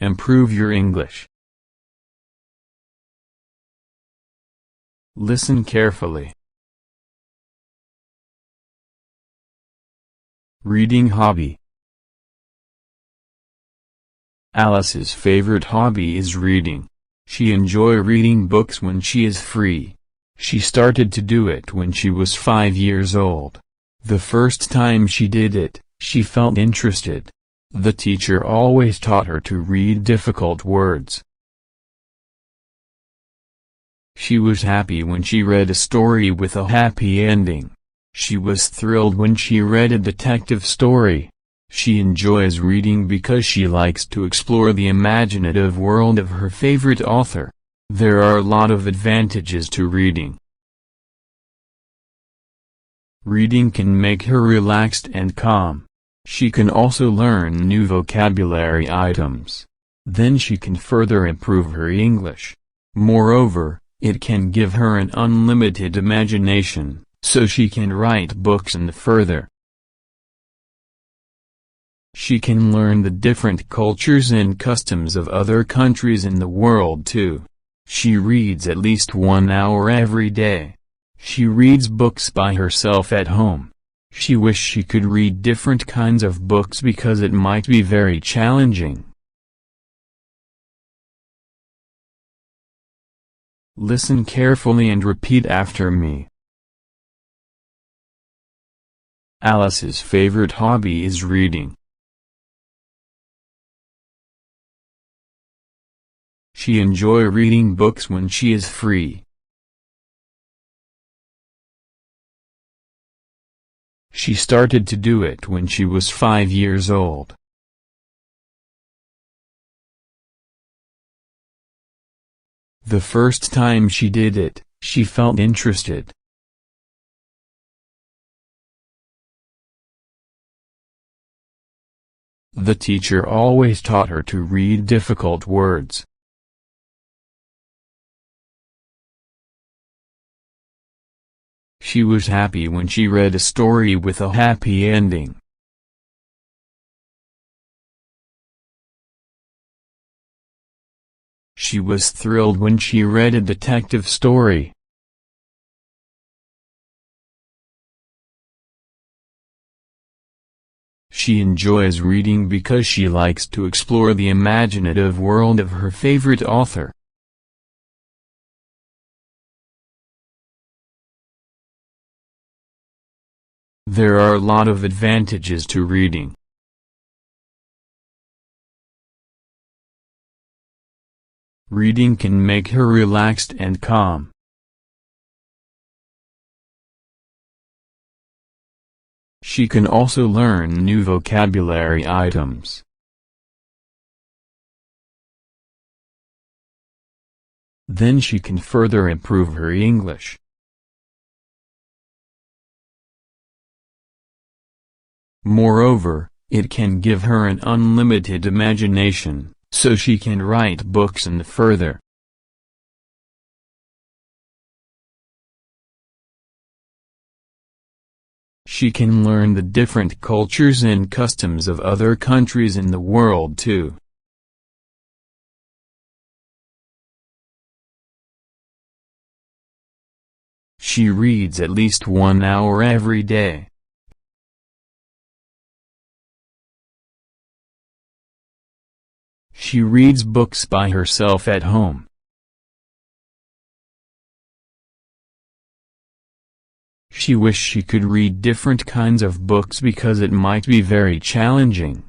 Improve your English. Listen carefully. Reading hobby. Alice's favorite hobby is reading. She enjoys reading books when she is free. She started to do it when she was 5 years old. The first time she did it, she felt interested. The teacher always taught her to read difficult words. She was happy when she read a story with a happy ending. She was thrilled when she read a detective story. She enjoys reading because she likes to explore the imaginative world of her favorite author. There are a lot of advantages to reading. Reading can make her relaxed and calm. She can also learn new vocabulary items. Then she can further improve her English. Moreover, it can give her an unlimited imagination, so she can write books and further. She can learn the different cultures and customs of other countries in the world too. She reads at least 1 hour every day. She reads books by herself at home. She wishes she could read different kinds of books because it might be very challenging. Listen carefully and repeat after me. Alice's favorite hobby is reading. She enjoys reading books when she is free. She started to do it when she was 5 years old. The first time she did it, she felt interested. The teacher always taught her to read difficult words. She was happy when she read a story with a happy ending. She was thrilled when she read a detective story. She enjoys reading because she likes to explore the imaginative world of her favorite author. There are a lot of advantages to reading. Reading can make her relaxed and calm. She can also learn new vocabulary items. Then she can further improve her English. Moreover, it can give her an unlimited imagination, so she can write books and further. She can learn the different cultures and customs of other countries in the world too. She reads at least 1 hour every day. She reads books by herself at home. She wishes she could read different kinds of books because it might be very challenging.